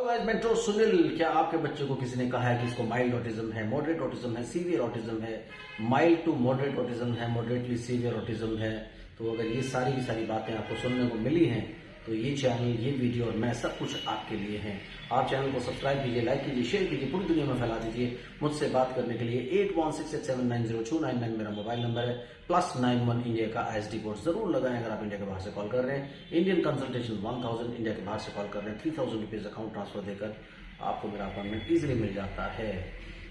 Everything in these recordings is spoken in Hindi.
Guys, mentor Sunil. क्या आपके बच्चे को किसी ने कहा है कि इसको माइल्ड ऑटिज्म है, मॉडरेट ऑटिज्म है, सीवियर ऑटिज्म है, माइल्ड टू मॉडरेट ऑटिज्म है, मॉडरेटली सीवियर ऑटिज्म है? तो अगर ये सारी की सारी बातें आपको सुनने को मिली हैं तो ये चैनल, ये वीडियो और मैं सब कुछ आपके लिए हैं। आप चैनल को सब्सक्राइब कीजिए, लाइक कीजिए, शेयर कीजिए, पूरी दुनिया में फैला दीजिए। मुझसे बात करने के लिए 8166790299 मेरा मोबाइल नंबर है। +91 इंडिया का ISD कोड जरूर लगाएं अगर आप इंडिया के बाहर से कॉल कर रहे हैं। इंडियन कंसल्टेशन 1000, इंडिया के बाहर से कॉल कर रहे हैं 3000 रुपीज अकाउंट ट्रांसफर देकर आपको मेरा अपॉइंटमेंट इजिली मिल जाता है।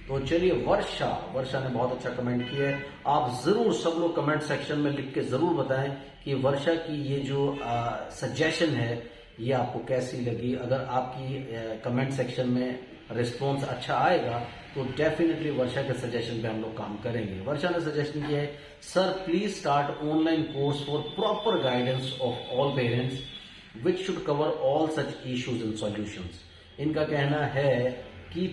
तो चलिए, वर्षा ने बहुत अच्छा कमेंट किया है। आप जरूर सब लोग कमेंट सेक्शन में लिख के जरूर बताएं कि वर्षा की ये जो सजेशन है ये आपको कैसी लगी। अगर आपकी कमेंट सेक्शन में रिस्पॉन्स अच्छा आएगा तो डेफिनेटली वर्षा के सजेशन पे हम लोग काम करेंगे। वर्षा ने सजेशन किया है, sir please start online course for proper guidance of all parents which should cover all such issues and solutions. इनका कहना है कि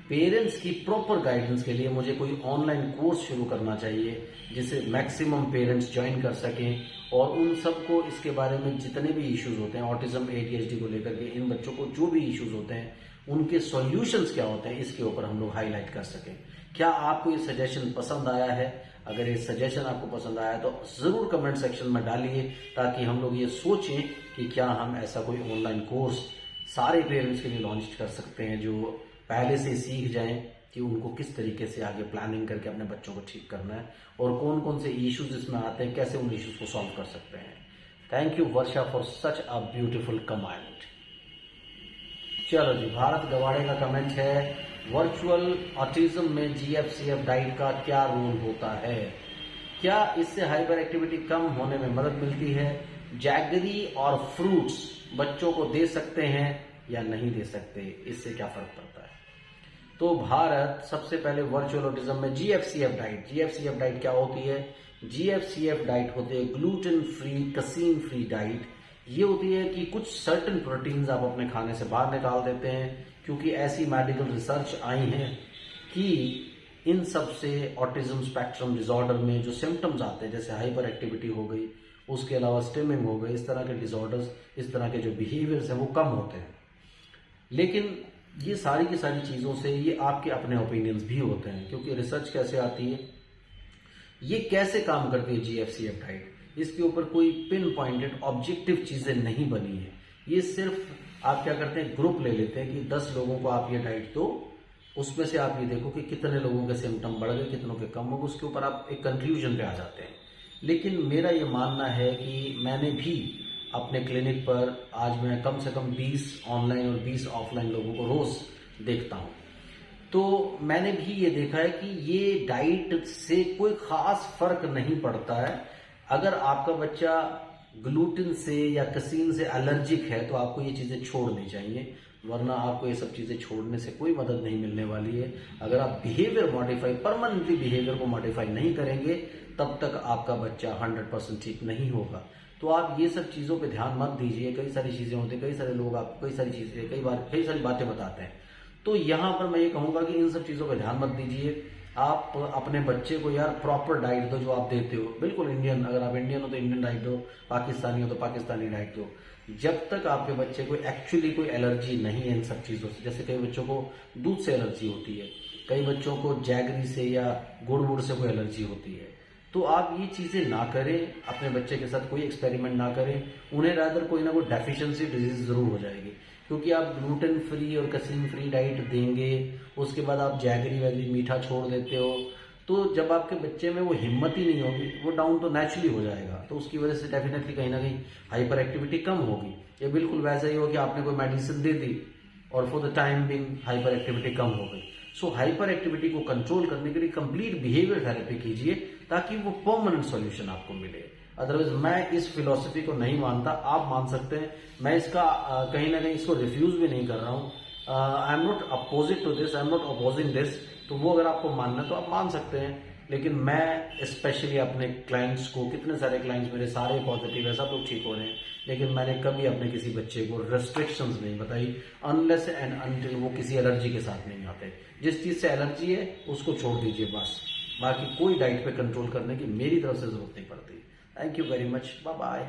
पेरेंट्स की प्रॉपर गाइडेंस के लिए मुझे कोई ऑनलाइन कोर्स शुरू करना चाहिए जिसे मैक्सिमम पेरेंट्स ज्वाइन कर सकें और उन सबको इसके बारे में जितने भी इश्यूज होते हैं ऑटिज्म ADHD को लेकर के, इन बच्चों को जो भी इश्यूज होते हैं उनके सॉल्यूशंस क्या होते हैं इसके ऊपर हम लोग हाईलाइट कर सकें। क्या आपको ये सजेशन पसंद आया है? अगर ये सजेशन आपको पसंद आया तो जरूर कमेंट सेक्शन में डालिए ताकि हम लोग ये सोचें कि क्या हम ऐसा कोई ऑनलाइन कोर्स सारे पेरेंट्स के लिए लॉन्च कर सकते हैं जो पहले से सीख जाएं कि उनको किस तरीके से आगे प्लानिंग करके अपने बच्चों को ठीक करना है और कौन कौन से इश्यूज इसमें आते हैं, कैसे उन इश्यूज को सॉल्व कर सकते हैं। Thank you Varsha for such a beautiful comment. चलो जी, भारत गवाड़े का कमेंट है, वर्चुअल ऑटिज्म में GFCF डाइट का क्या रोल होता है? क्या इससे हाइपर एक्टिविटी कम होने में मदद मिलती है? जैगरी और फ्रूट्स बच्चों को दे सकते हैं या नहीं दे सकते, इससे क्या फर्क पड़ता है? तो भारत सबसे पहले वर्चुअल ऑटिज्म में GFCF डाइट क्या होती है? GFCF डाइट होती है ग्लूटेन फ्री, कसीन फ्री डाइट। ये होती है कि कुछ सर्टेन प्रोटीन्स आप अपने खाने से बाहर निकाल देते हैं, क्योंकि ऐसी मेडिकल रिसर्च आई है कि इन सब से ऑटिज्म स्पेक्ट्रम डिसऑर्डर में जो सिम्टम्स आते हैं जैसे हाइपर एक्टिविटी हो गई, उसके अलावा स्टिमिंग हो गई, इस तरह के डिसऑर्डर्स, इस तरह के जो बिहेवियर्स हैं वो कम होते हैं। लेकिन ये सारी की सारी चीजों से ये आपके अपने ओपिनियंस भी होते हैं, क्योंकि रिसर्च कैसे आती है, ये कैसे काम करती है GFCF डाइट, इसके ऊपर कोई पिन पॉइंटेड ऑब्जेक्टिव चीजें नहीं बनी है। ये सिर्फ आप क्या करते हैं, ग्रुप ले लेते हैं कि 10 लोगों को आप ये डाइट दो, उसमें से आप ये देखो कि कितने लोगों के सिम्टम बढ़ गए, कितनों के कम हो गए, उसके ऊपर आप एक कंक्लूजन पे आ जाते हैं। लेकिन मेरा ये मानना है कि मैंने भी अपने क्लिनिक पर आज मैं कम से कम 20 ऑनलाइन और 20 ऑफलाइन लोगों को रोज देखता हूं, तो मैंने भी ये देखा है कि ये डाइट से कोई खास फर्क नहीं पड़ता है। अगर आपका बच्चा ग्लूटेन से या कसीन से एलर्जिक है तो आपको ये चीजें छोड़नी चाहिए, वरना आपको ये सब चीजें छोड़ने से कोई मदद नहीं मिलने वाली है। अगर आप बिहेवियर मॉडिफाई, परमानेंटली बिहेवियर को मॉडिफाई नहीं करेंगे तब तक आपका बच्चा 100% ठीक नहीं होगा। तो आप ये सब चीजों पे ध्यान मत दीजिए। कई सारी चीजें होती है, कई सारे लोग आपको कई सारी चीजें, कई सारी बातें बताते हैं। तो यहां पर मैं ये कहूंगा कि इन सब चीजों पे ध्यान मत दीजिए। आप अपने बच्चे को यार प्रॉपर डाइट दो जो आप देते हो, बिल्कुल इंडियन, अगर आप इंडियन हो तो इंडियन डाइट दो, पाकिस्तानी हो तो पाकिस्तानी डाइट दो। जब तक आपके बच्चे को एक्चुअली कोई एलर्जी नहीं है इन सब चीजों से, जैसे कई बच्चों को दूध से एलर्जी होती है, कई बच्चों को जैगरी से या गुड़ से कोई एलर्जी होती है, तो आप ये चीजें ना करें, अपने बच्चे के साथ कोई एक्सपेरिमेंट ना करें। उन्हें रादर कोई ना कोई डेफिशिएंसी डिजीज जरूर हो जाएगी, क्योंकि आप ग्लूटेन फ्री और कसीन फ्री डाइट देंगे, उसके बाद आप जैगरी वैगरी मीठा छोड़ देते हो, तो जब आपके बच्चे में वो हिम्मत ही नहीं होगी, वो डाउन तो नेचुरली हो जाएगा। तो उसकी वजह से डेफिनेटली कहीं ना कहीं हाइपर एक्टिविटी कम होगी। ये बिल्कुल वैसा ही हो कि आपने कोई मेडिसिन दे दी और for the time being hyperactivity कम हो गई। सो हाइपर एक्टिविटी को कंट्रोल करने के लिए कंप्लीट बिहेवियर थेरेपी कीजिए ताकि वो परमानेंट सॉल्यूशन आपको मिले। अदरवाइज मैं इस फिलॉसफी को नहीं मानता, आप मान सकते हैं। मैं इसका कहीं ना कहीं इसको रिफ्यूज भी नहीं कर रहा हूं। I am not opposite to this, I am not opposing this. तो वो अगर आपको मानना है तो आप मान सकते हैं, लेकिन मैं स्पेशली अपने क्लाइंट्स को, कितने सारे क्लाइंट्स मेरे सारे पॉजिटिव है, सब लोग ठीक हो रहे हैं, लेकिन मैंने कभी अपने किसी बच्चे को रेस्ट्रिक्शंस नहीं बताई अनलेस एंड अनटिल वो किसी एलर्जी के साथ नहीं आते। जिस चीज से एलर्जी है उसको छोड़ दीजिए बस, बाकी कोई डाइट पे कंट्रोल करने की मेरी तरफ से जरूरत नहीं पड़ती। Thank you very much, bye bye.